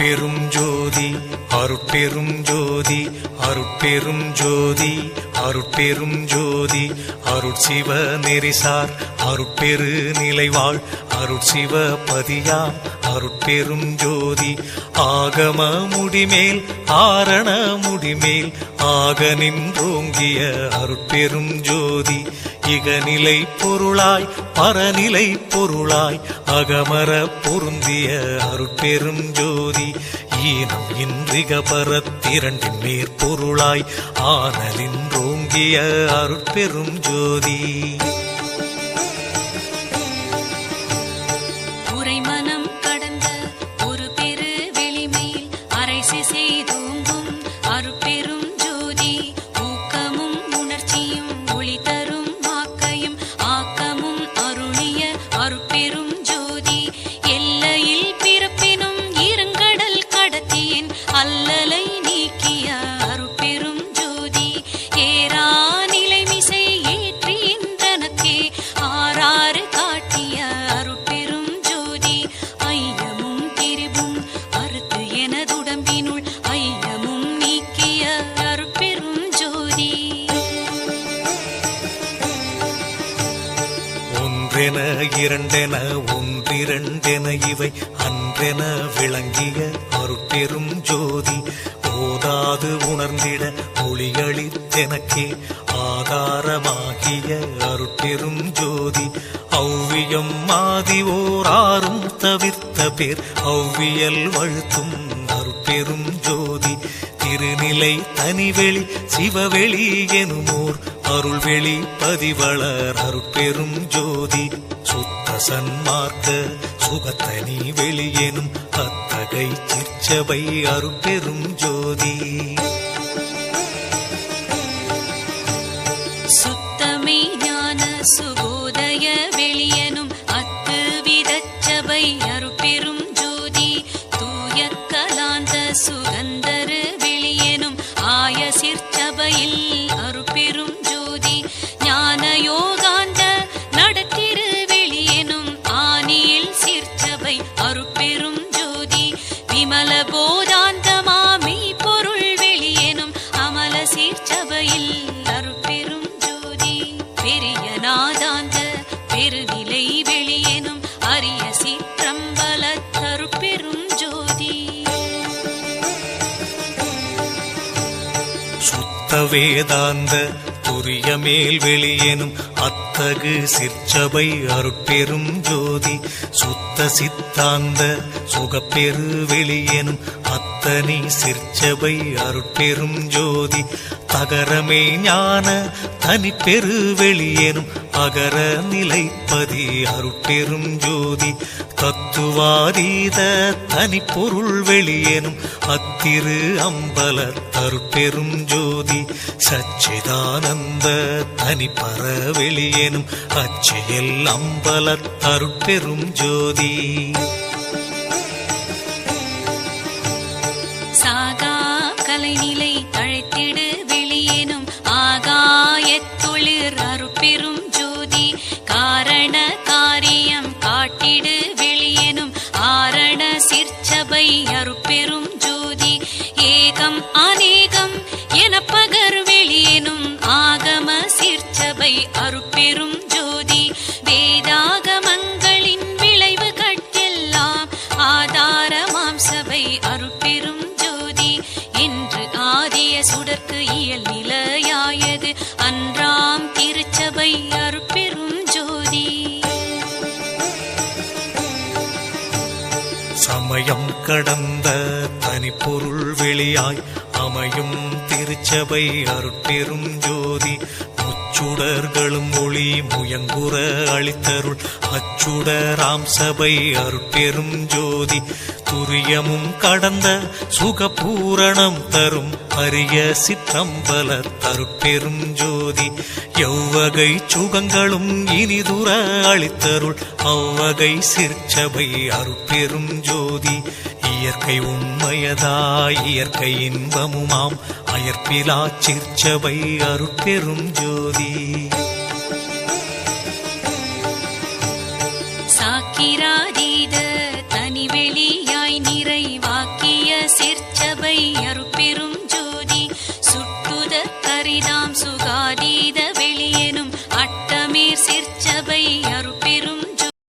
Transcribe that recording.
அருட்பெரும் ஜோதி அருட்பெரும் ஜோதி அருட்பெரும் ஜோதி அருட்பெரும் ஜோதி அருட்சிவ நெறிசார் அருட்பெரு நிலைவாழ் அருட்சிவ பதியாம் அருட்பெரும் ஜோதி ஆகம முடிமேல் ஆரண முடிமேல் ஆக நின்றோங்கிய அருட்பெரும் ஜோதி இகநிலை பொருளாய் பரநிலை பொருளாய் அகமர பொருந்திய அருட்பெரும் ஜோதி ஈனம் இன்றிக பரத்திரண்டின் மேற்பொருளாய் ஆனலின்றோங்கிய அருட்பெரும் ஜோதி உரைமனம் கடந்த ஒரு பெரு வெளிமேல் அரைசி செய்தோங்கும் அருட்பெரும் ஜோதி ஊக்கமும் உணர்ச்சியும் ஒளி தரும் வாக்கையும் ஆக்கமும் அருளிய அருட்பெரும் ஜோதி எல்லையில் பிறப்பினும் இருங்கடல் கடத்தியின் அல்லலை நீக்கிய அருட்பெரும் ஜோதி ஏரா நிலைமிசை ஏற்றின்றனக்கே ஆறாறு காட்டிய அருட்பெரும் ஜோதி ஐயமும் திரிவும் அறுத்து எனதுடம்பினுள் ஐயமும் நீக்கிய அருட்பெரும் ஜோதி ஒன்றென இரண்டென ஒன்றிரண்டென இவை அன்றென விளங்கிய அருட்பெரும் ஜோதி ஓதாது உணர்ந்திட ஒளியளித்தெனக்கே ஆதாரமாகிய அருட்பெரும் ஜோதி ஔவியம் மாதி ஓராறும் தவிர்த்த பேர் ஔவியல் வழுத்தும் அருட்பெரும் ஜோதி திருநிலை தனிவெளி சிவவெளி எனுமோர் அருள்வெளி பதிவளர் அருட்பெரும் ஜோதி சுத்த சன்மார்க்க சுகத்தனி வெளியெனும் அத்தகை சிற்சபை அருட்பெரும் ஜோதி சுத்தமே ஞான சுகோதய வெளியனும் அத்து விதச்சபை அருட்பெரும் ஜோதி தூய கலாந்த சுகந்தரு வெளியனும் ஆய சிற்சபையில் அருட்பெரும் ஜோதி ஞான யோகாந்த நடத்திரு வெளியனும் ஆனியில் சிற்சபை அருட்பெரும் ஜோதி விமல போதாந்தமாமி பொருள் வெளியனும் அமல சிற்சபையில் அருட்பெரும் ஜோதி பெரிய நாதாந்த பெருநிலை வெளியனும் அரிய சிற்றம்பல அருட்பெரும் ஜோதி சுத்த வேதாந்த துரிய மேல் வெளியெனும் அத்தகு சிற்சபை அருட்பெரும் ஜோதி சுத்த சித்தாந்த சுகப்பெரு வெளியெனும் அத்தனி சிற்சபை அருட்பெரும் ஜோதி தகரமே ஞான தனிப்பெரு வெளியெனும் அகர நிலைப்பதி அருட்பெரும் ஜோதி தத்துவாதீத தனிப்பொருள் வெளியெனும் அத்திரு அம்பல அருட்பெரும் ஜோதி சச்சிதானந்த தனிப்பர வெளியெனும் அச்சியல் அம்பல அருட்பெரும் ஜோதி சாகா கலைநிலை தழைத்திடு வெளியேனும் ஆகாயத்தொழிற் அருட்பெரும் ஜோதி காரண காரியம் காட்டிடு வெளியேனும் ஆரண சிற்சபை அருட்பெரும் ஜோதி ஏகம் அநேகம் என பகர் வெளியேனும் ஆகம சிற்சபை அருட்பெரும் ஜோதி வேதாகமங்களின் விளைவு கட்டெல்லாம் ஆதாரமாம் சபை அருட்பெரும் ஜோதி என்று ஆதிய சுடர்க்கு இயல் நிலையாயது அன்றாம் திருச்சபை அருட்பெரும் ஜோதி சமயம் கடந்த தனிப்பொருள் வெளியாய் அமையும் திருச்சபை அருட்பெரும் ஜோதி முச்சுடர்களும் ஒளி முயங்குற அளித்தருள் அச்சுடராம் சபை அருட்பெரும் ஜோதி துரியமும் கடந்த சுகபூரணம் தரும் அரிய சிற்றம்பல அருட்பெரும் ஜோதி எவ்வகை சுகங்களும் இனிதுர அளித்தருள் அவ்வகை சிற்சபை அருட்பெரும் ஜோதி இயற்கை உண்மையதாய் இயற்கை இன்பமுமாம் அயற்பிலா சிற்சபை அருட்பெரும் ஜோதி சாக்கி